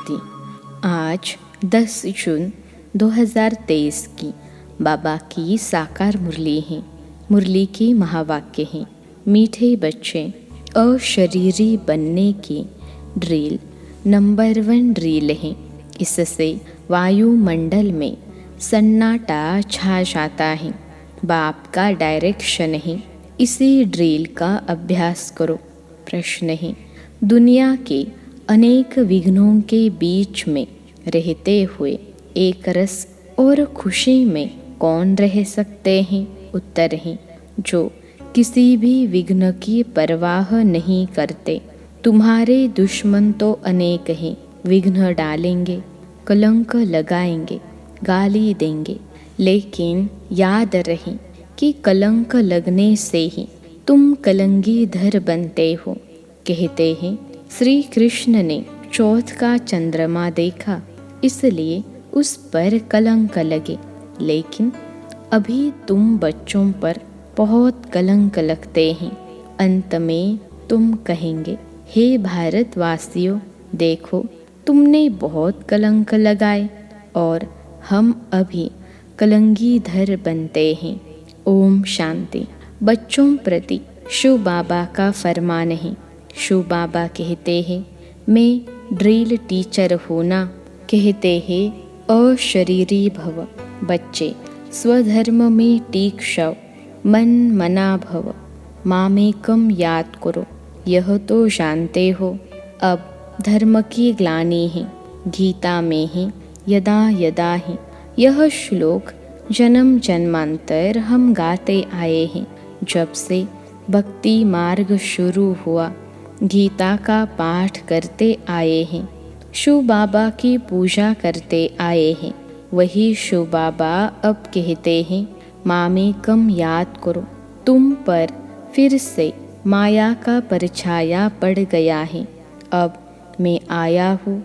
शांति। आज 10 जून 2023 की बाबा की साकार मुरली है। मुरली की महावाक्य है, मीठे बच्चे अशरीरी बनने की ड्रिल नंबर 1 ड्रिल है। इससे वायुमंडल में सन्नाटा छा जाता है। बाप का डायरेक्शन है, इसी ड्रिल का अभ्यास करो। प्रश्न है, दुनिया के अनेक विघ्नों के बीच में रहते हुए एक रस और खुशी में कौन रह सकते हैं? उत्तर है, जो किसी भी विघ्न की परवाह नहीं करते। तुम्हारे दुश्मन तो अनेक हैं, विघ्न डालेंगे, कलंक लगाएंगे, गाली देंगे, लेकिन याद रहे कि कलंक लगने से ही तुम कलंगीधर बनते हो। कहते हैं श्री कृष्ण ने चौथ का चंद्रमा देखा, इसलिए उस पर कलंक लगे, लेकिन अभी तुम बच्चों पर बहुत कलंक लगते हैं। अंत में तुम कहेंगे, हे भारतवासियों, देखो तुमने बहुत कलंक लगाए और हम अभी कलंगीधर बनते हैं। ओम शांति। बच्चों प्रति शिव बाबा का फरमान है। शिव बाबा कहते हैं, मैं ड्रिल टीचर हूँ ना। कहते हैं, अशरीरी भव। बच्चे स्वधर्म में टीक शव, मन मना भव, मामेकम याद करो, यह तो जानते हो। अब धर्म की ग्लानि है, गीता में है, यदा यदा है। यह श्लोक जन्म जन्मांतर हम गाते आए हैं। जब से भक्ति मार्ग शुरू हुआ, गीता का पाठ करते आए हैं, शिव बाबा की पूजा करते आए हैं। वही शिव बाबा अब कहते हैं, मामेकम याद करो। तुम पर फिर से माया का परछाया पड़ गया है। अब मैं आया हूँ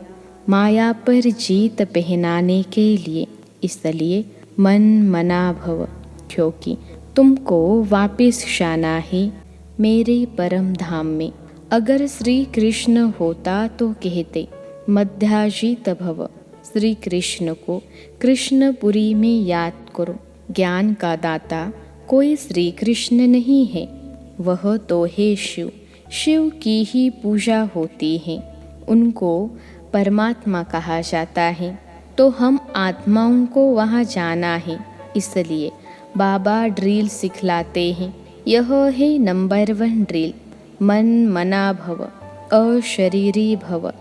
माया पर जीत पहनाने के लिए, इसलिए मन मना भव, क्योंकि तुमको वापिस जाना है मेरे परम धाम में। अगर श्री कृष्ण होता तो कहते, मध्याजीत भव। श्री कृष्ण को कृष्णपुरी में याद करो। ज्ञान का दाता कोई श्री कृष्ण नहीं है, वह तो है शिव। शिव की ही पूजा होती है, उनको परमात्मा कहा जाता है। तो हम आत्माओं को वहाँ जाना है, इसलिए बाबा ड्रिल सिखलाते हैं। यह है नंबर 1 ड्रिल, मन मना भव, अशरीरी भव।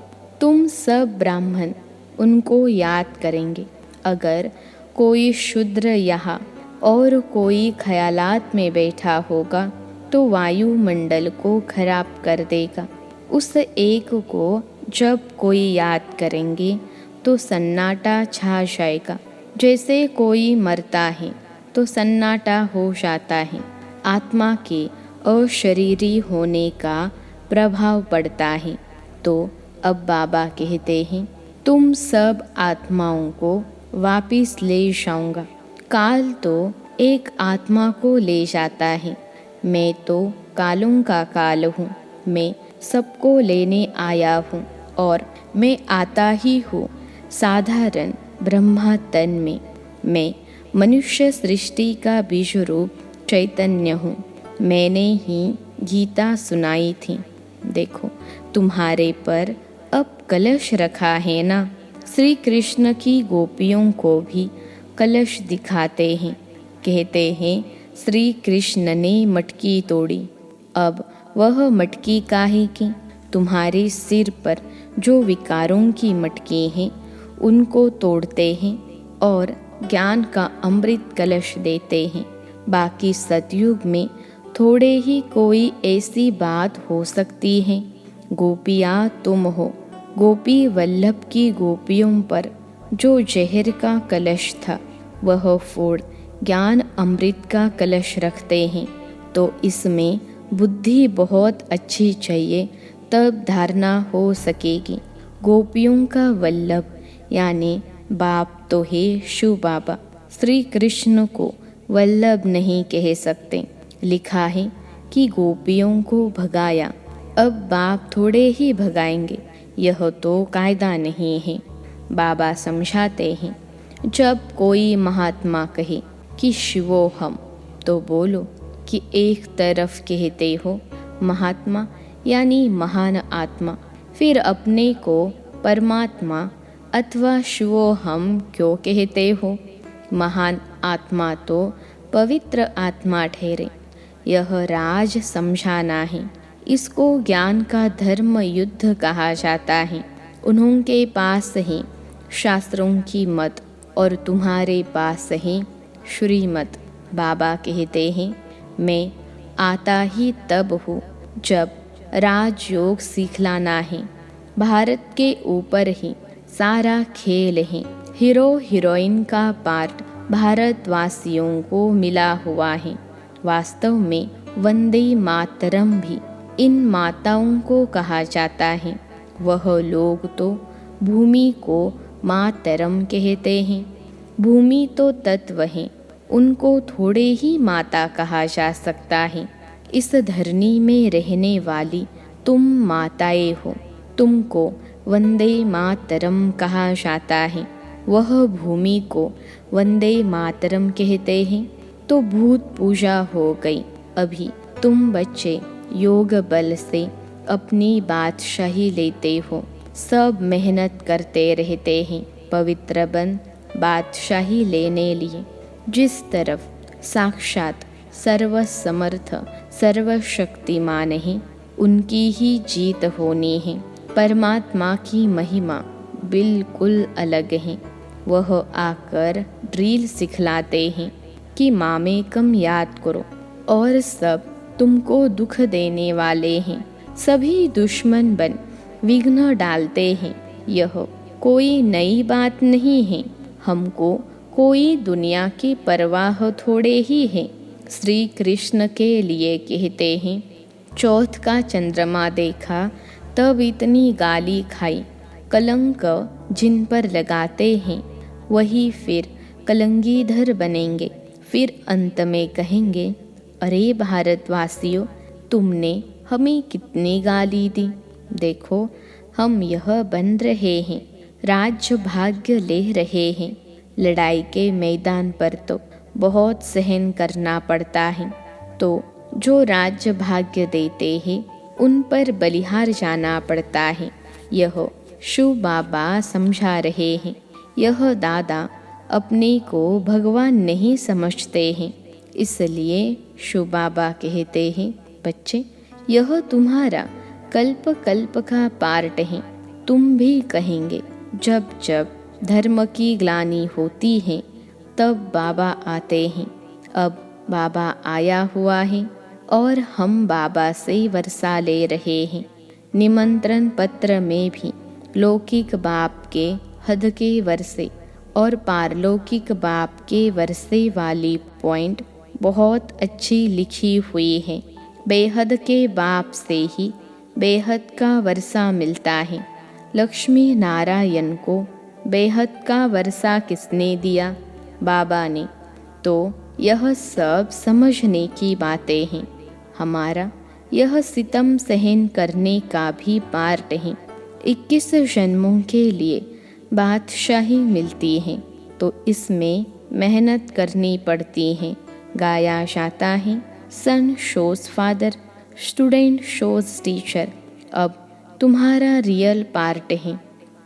तुम सब ब्राह्मण उनको याद करेंगे। अगर कोई शूद्र यहाँ और कोई ख्यालात में बैठा होगा तो वायुमंडल को खराब कर देगा। उस एक को जब कोई याद करेंगे तो सन्नाटा छा जाएगा। जैसे कोई मरता है तो सन्नाटा हो जाता है। आत्मा के अशरीरी होने का प्रभाव पड़ता है। तो अब बाबा कहते हैं, तुम सब आत्माओं को वापिस ले जाऊंगा। काल तो एक आत्मा को ले जाता है। मैं तो कालों का काल हूँ। मैं सबको लेने आया हूँ और मैं आता ही हूँ साधारण ब्रह्मा तन में। मैं मनुष्य सृष्टि का बीज रूप चैतन्य हूँ। मैंने ही गीता सुनाई थी। देखो तुम्हारे पर अब कलश रखा है ना। श्री कृष्ण की गोपियों को भी कलश दिखाते हैं। कहते हैं, श्री कृष्ण ने मटकी तोड़ी। अब वह मटकी काहे की? तुम्हारे सिर पर जो विकारों की मटकी हैं, उनको तोड़ते हैं और ज्ञान का अमृत कलश देते हैं। बाकी सतयुग में थोड़े ही कोई ऐसी बात हो सकती है। गोपियाँ तुम हो। गोपी वल्लभ की गोपियों पर जो जहर का कलश था, वह फोड़ ज्ञान अमृत का कलश रखते हैं। तो इसमें बुद्धि बहुत अच्छी चाहिए, तब धारणा हो सकेगी। गोपियों का वल्लभ यानी बाप तो है शिव बाबा। श्री कृष्ण को वल्लभ नहीं कह सकते। लिखा है कि गोपियों को भगाया, अब बाप थोड़े ही भगाएंगे। यह तो कायदा नहीं है। बाबा समझाते हैं, जब कोई महात्मा कहे कि शिवोहम, तो बोलो कि एक तरफ कहते हो महात्मा यानी महान आत्मा, फिर अपने को परमात्मा अथवा शिवोहम क्यों कहते हो? महान आत्मा तो पवित्र आत्मा ठहरे। यह राज समझाना है। इसको ज्ञान का धर्म युद्ध कहा जाता है। उन्होंने पास है शास्त्रों की मत और तुम्हारे पास है श्रीमत। बाबा कहते हैं, मैं आता ही तब हूँ जब राजयोग सिखलाना है। भारत के ऊपर ही सारा खेल है। हीरो हीरोइन का पार्ट भारतवासियों को मिला हुआ है। वास्तव में वंदे मातरम भी इन माताओं को कहा जाता है। वह लोग तो भूमि को मातरम कहते हैं। भूमि तो तत्व है, उनको थोड़े ही माता कहा जा सकता है। इस धरनी में रहने वाली तुम माताएं हो, तुमको वंदे मातरम कहा जाता है। वह भूमि को वंदे मातरम कहते हैं तो भूत पूजा हो गई। अभी तुम बच्चे योग बल से अपनी बादशाही लेते हो। सब मेहनत करते रहते हैं पवित्र बन बादशाही लेने लिए। जिस तरफ साक्षात सर्वसमर्थ सर्वशक्तिमान है, उनकी ही जीत होनी है। परमात्मा की महिमा बिल्कुल अलग है। वह आकर ड्रिल सिखलाते हैं कि मामे कम याद करो, और सब तुमको दुख देने वाले हैं। सभी दुश्मन बन विघ्न डालते हैं। यह कोई नई बात नहीं है। हमको कोई दुनिया की परवाह थोड़े ही है। श्री कृष्ण के लिए कहते हैं, चौथ का चंद्रमा देखा तब इतनी गाली खाई। कलंक जिन पर लगाते हैं वही फिर कलंगीधर बनेंगे। फिर अंत में कहेंगे, अरे भारतवासियों, तुमने हमें कितनी गाली दी। देखो हम यह बन रहे हैं, राज्य भाग्य ले रहे हैं। लड़ाई के मैदान पर तो बहुत सहन करना पड़ता है। तो जो राज्य भाग्य देते हैं उन पर बलिहार जाना पड़ता है। यह शिव बाबा समझा रहे हैं। यह दादा अपने को भगवान नहीं समझते हैं, इसलिए शिव बाबा कहते हैं, बच्चे यह तुम्हारा कल्प कल्प का पार्ट है। तुम भी कहेंगे, जब जब धर्म की ग्लानि होती है तब बाबा आते हैं। अब बाबा आया हुआ है और हम बाबा से वर्षा ले रहे हैं। निमंत्रण पत्र में भी लौकिक बाप के हद के वर्षे और पारलौकिक बाप के वर्षे वाली पॉइंट बहुत अच्छी लिखी हुई है। बेहद के बाप से ही बेहद का वर्षा मिलता है। लक्ष्मी नारायण को बेहद का वर्षा किसने दिया? बाबा ने। तो यह सब समझने की बातें हैं। हमारा यह सितम सहन करने का भी पार्ट है। 21 जन्मों के लिए बादशाही मिलती है तो इसमें मेहनत करनी पड़ती है। गाया जाता है, son shows father, student shows teacher. अब तुम्हारा रियल पार्ट है।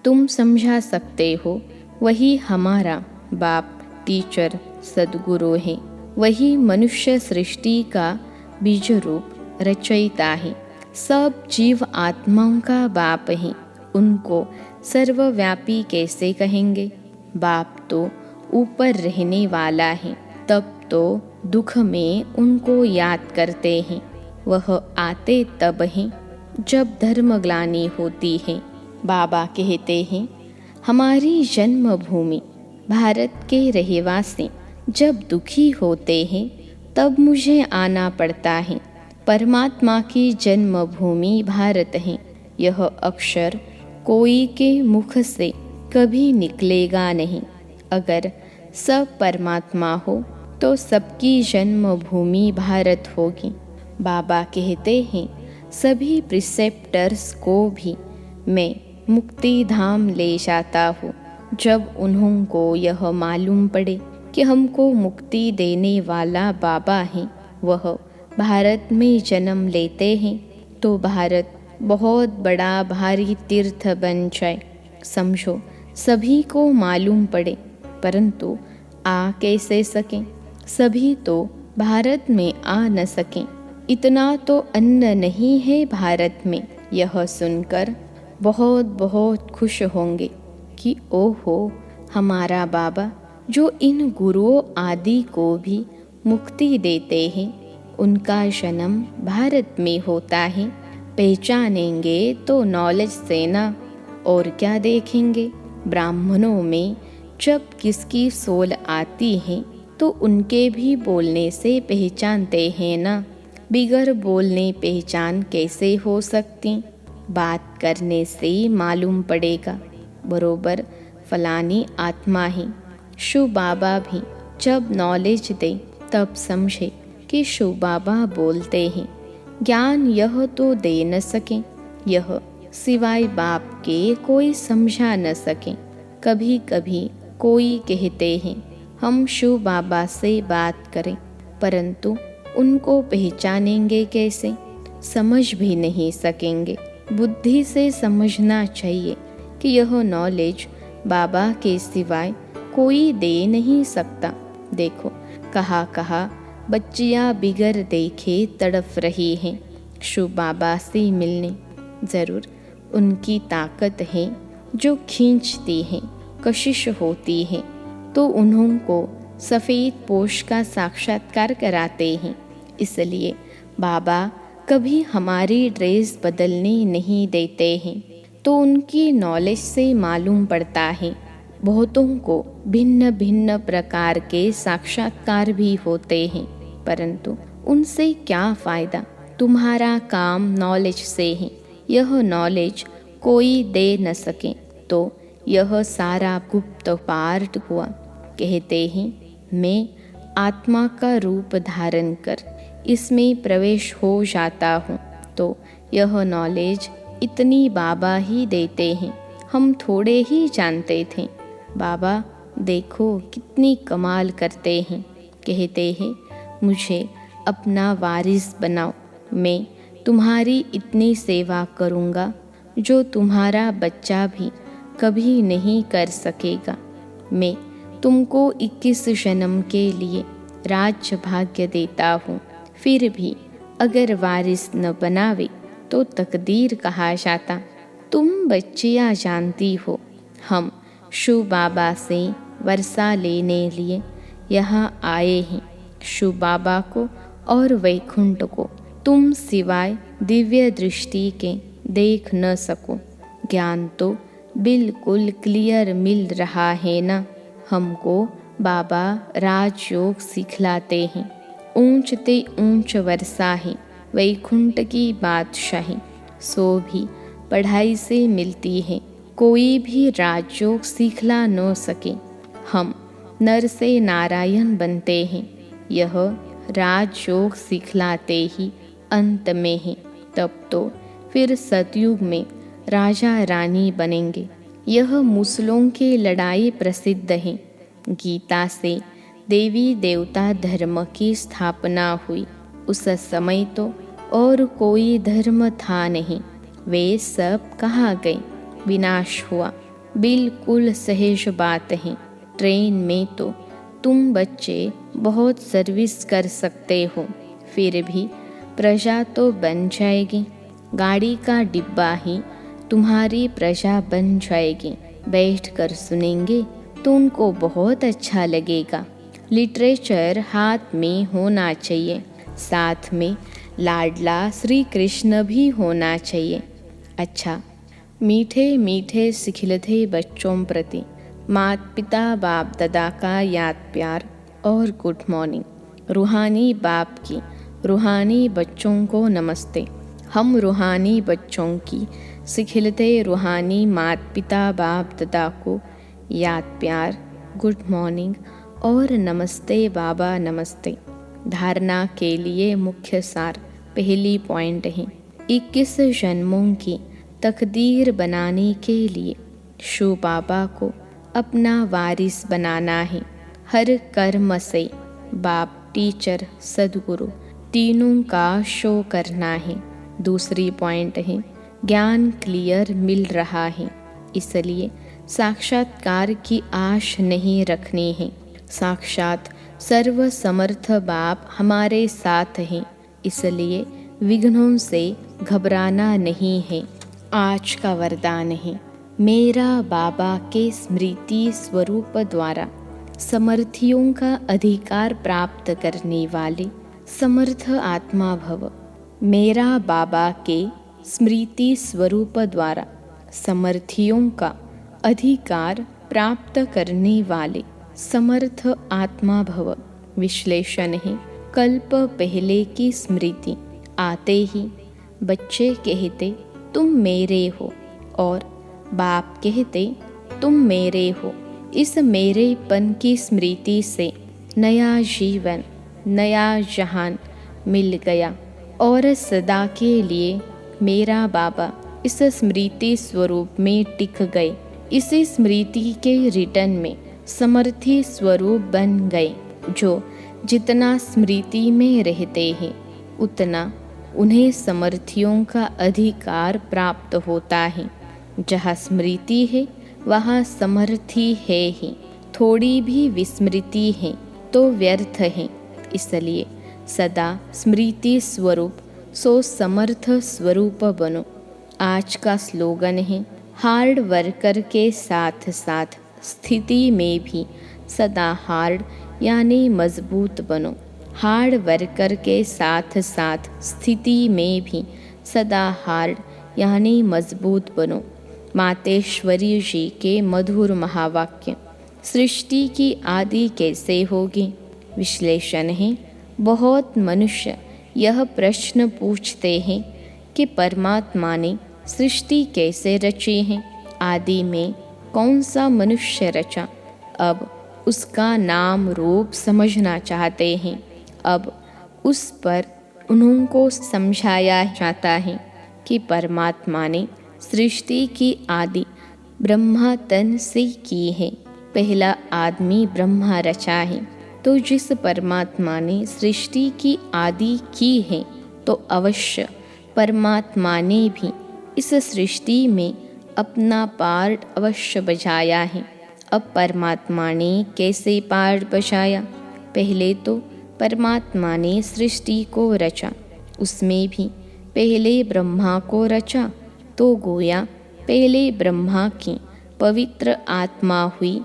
तुम समझा सकते हो, वही हमारा बाप टीचर सदगुरु है। वही मनुष्य सृष्टि का बीज रूप रचयिता है। सब जीव आत्माओं का बाप है। उनको सर्वव्यापी कैसे कहेंगे? बाप तो ऊपर रहने वाला है। तब तो दुख में उनको याद करते हैं। वह आते तब हैं जब धर्मग्लानि होती है। बाबा कहते हैं, हमारी जन्मभूमि भारत के रहवासी जब दुखी होते हैं तब मुझे आना पड़ता है। परमात्मा की जन्मभूमि भारत है। यह अक्षर कोई के मुख से कभी निकलेगा नहीं। अगर सब परमात्मा हो तो सबकी जन्मभूमि भारत होगी। बाबा कहते हैं, सभी प्रिसेप्टर्स को भी मैं मुक्ति धाम ले जाता हूँ। जब उन्हों को यह मालूम पड़े कि हमको मुक्ति देने वाला बाबा है, वह भारत में जन्म लेते हैं, तो भारत बहुत बड़ा भारी तीर्थ बन जाए। समझो, सभी को मालूम पड़े, परंतु आ कैसे सकें? सभी तो भारत में आ न सकें। इतना तो अन्न नहीं है भारत में। यह सुनकर बहुत बहुत खुश होंगे कि ओहो, हमारा बाबा जो इन गुरुओं आदि को भी मुक्ति देते हैं, उनका जन्म भारत में होता है। पहचानेंगे तो नॉलेज से ना, और क्या देखेंगे? ब्राह्मणों में जब किसकी सोल आती है तो उनके भी बोलने से पहचानते हैं ना। बिगर बोलने पहचान कैसे हो सकती? बात करने से मालूम पड़ेगा बरोबर फलानी आत्मा है। शिव बाबा भी जब नॉलेज दे तब समझे कि शिव बाबा बोलते हैं। ज्ञान यह तो दे न सकें, यह सिवाय बाप के कोई समझा न सके। कभी कभी कोई कहते हैं हम शिव बाबा से बात करें, परंतु उनको पहचानेंगे कैसे? समझ भी नहीं सकेंगे। बुद्धि से समझना चाहिए कि यह नॉलेज बाबा के सिवाय कोई दे नहीं सकता। देखो, कहाँ कहाँ बच्चियाँ बिगर देखे तड़प रही हैं शिव बाबा से मिलने। ज़रूर उनकी ताकत है जो खींचती है, कशिश होती है, तो उन्हों को सफ़ेद पोश का साक्षात्कार कराते हैं। इसलिए बाबा कभी हमारी ड्रेस बदलने नहीं देते हैं, तो उनकी नॉलेज से मालूम पड़ता है। बहुतों को भिन्न भिन्न प्रकार के साक्षात्कार भी होते हैं, परंतु उनसे क्या फ़ायदा? तुम्हारा काम नॉलेज से है। यह नॉलेज कोई दे न सके, तो यह सारा गुप्त पार्ट हुआ। कहते हैं मैं आत्मा का रूप धारण कर इसमें प्रवेश हो जाता हूँ, तो यह नॉलेज इतनी बाबा ही देते हैं। हम थोड़े ही जानते थे। बाबा देखो कितनी कमाल करते हैं। कहते हैं मुझे अपना वारिस बनाओ, मैं तुम्हारी इतनी सेवा करूँगा जो तुम्हारा बच्चा भी कभी नहीं कर सकेगा। मैं तुमको 21 जन्म के लिए राज्य भाग्य देता हूँ, फिर भी अगर वारिस न बनावे तो तकदीर कहा जाता। तुम बच्चियाँ जानती हो, हम शिव बाबा से वर्षा लेने लिए यहाँ आए हैं। शिव बाबा को और वैकुंठ को तुम सिवाय दिव्य दृष्टि के देख न सको। ज्ञान तो बिल्कुल क्लियर मिल रहा है ना। हमको बाबा राजयोग सिखलाते हैं। ऊंच ते ऊंच वर्षा है वैकुंठ की बादशाही, सो भी पढ़ाई से मिलती है। कोई भी राजयोग सिखला न सके। हम नर से नारायण बनते हैं। यह राजयोग सिखलाते ही अंत में है। तब तो फिर सतयुग में राजा रानी बनेंगे। यह मुसलों की लड़ाई प्रसिद्ध है। गीता से देवी देवता धर्म की स्थापना हुई। उस समय तो और कोई धर्म था नहीं। वे सब कहाँ गए? विनाश हुआ। बिल्कुल सहज बात है। ट्रेन में तो तुम बच्चे बहुत सर्विस कर सकते हो, फिर भी प्रजा तो बन जाएगी। गाड़ी का डिब्बा ही तुम्हारी प्रजा बन जाएगी। बैठकर सुनेंगे तो उनको बहुत अच्छा लगेगा। लिटरेचर हाथ में होना चाहिए, साथ में लाडला श्री कृष्ण भी होना चाहिए। अच्छा, मीठे मीठे सिखिलते बच्चों प्रति माता पिता बाप दादा का याद प्यार और गुड मॉर्निंग। रूहानी बाप की रूहानी बच्चों को नमस्ते। हम रूहानी बच्चों की सिखिलते रूहानी माता पिता बाप दादा को याद प्यार, गुड मॉर्निंग और नमस्ते बाबा नमस्ते। धारणा के लिए मुख्य सार पहली पॉइंट है 21 जन्मों की तकदीर बनाने के लिए शो बाबा को अपना वारिस बनाना है। हर कर्म से बाप, टीचर, सदगुरु तीनों का शो करना है। दूसरी पॉइंट है ज्ञान क्लियर मिल रहा है, इसलिए साक्षात्कार की आश नहीं रखनी है। साक्षात सर्वसमर्थ बाप हमारे साथ हैं, इसलिए विघ्नों से घबराना नहीं है। आज का वरदान है, मेरा बाबा के स्मृति स्वरूप द्वारा समर्थियों का अधिकार प्राप्त करने वाले समर्थ आत्मा भव। मेरा बाबा के स्मृति स्वरूप द्वारा समर्थियों का अधिकार प्राप्त करने वाले समर्थ आत्मा भव। विश्लेषण है, कल्प पहले की स्मृति आते ही बच्चे कहते तुम मेरे हो और बाप कहते तुम मेरे हो। इस मेरेपन की स्मृति से नया जीवन, नया जहान मिल गया और सदा के लिए मेरा बाबा इस स्मृति स्वरूप में टिक गए। इस स्मृति के रिटर्न में समर्थी स्वरूप बन गए। जो जितना स्मृति में रहते हैं उतना उन्हें समर्थियों का अधिकार प्राप्त होता है। जहाँ स्मृति है वहाँ समर्थी है ही। थोड़ी भी विस्मृति है तो व्यर्थ है, इसलिए सदा स्मृति स्वरूप सो समर्थ स्वरूप बनो। आज का स्लोगन है, हार्ड वर्कर के साथ साथ स्थिति में भी सदा हार्ड यानी मजबूत बनो। हार्ड वर्कर के साथ साथ स्थिति में भी सदा हार्ड यानी मजबूत बनो। मातेश्वरी जी के मधुर महावाक्य। सृष्टि की आदि कैसे होगी? विश्लेषण है, बहुत मनुष्य यह प्रश्न पूछते हैं कि परमात्मा ने सृष्टि कैसे रची है, आदि में कौन सा मनुष्य रचा। अब उसका नाम रूप समझना चाहते हैं। अब उस पर उनको समझाया जाता है कि परमात्मा ने सृष्टि की आदि ब्रह्मा तन से की है। पहला आदमी ब्रह्मा रचा है, तो जिस परमात्मा ने सृष्टि की आदि की है तो अवश्य परमात्मा ने भी इस सृष्टि में अपना पार्ट अवश्य बजाया है। अब परमात्मा ने कैसे पार्ट बजाया? पहले तो परमात्मा ने सृष्टि को रचा, उसमें भी पहले ब्रह्मा को रचा, तो गोया पहले ब्रह्मा की पवित्र आत्मा हुई,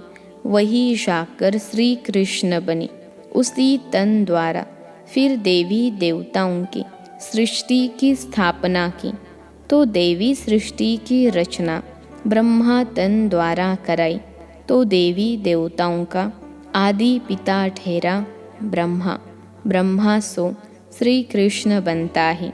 वही जाकर श्री कृष्ण बने। उसी तन द्वारा फिर देवी देवताओं की सृष्टि की स्थापना की, तो देवी सृष्टि की रचना ब्रह्मा तन द्वारा कराई, तो देवी देवताओं का आदि पिता ठहरा ब्रह्मा। ब्रह्मा सो श्री कृष्ण बनता है,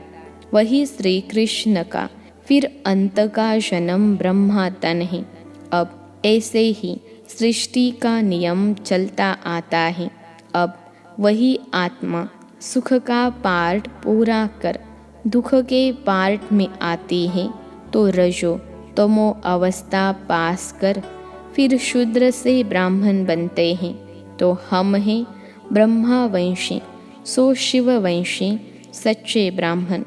वही श्री कृष्ण का फिर अंत का जन्म ब्रह्मा तन है। अब ऐसे ही सृष्टि का नियम चलता आता है। अब वही आत्मा सुख का पार्ट पूरा कर दुख के पार्ट में आती है, तो रजो तमो अवस्था पास कर फिर शूद्र से ब्राह्मण बनते हैं। तो हम हैं ब्रह्मावंशी, सो शिववंशी सच्चे ब्राह्मण।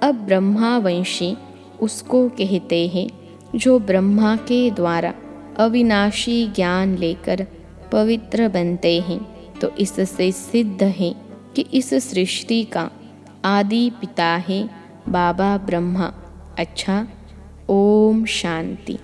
अब ब्रह्मावंशी उसको कहते हैं जो ब्रह्मा के द्वारा अविनाशी ज्ञान लेकर पवित्र बनते हैं। तो इससे सिद्ध है कि इस सृष्टि का आदि पिता है बाबा ब्रह्मा। अच्छा, ओम शांति।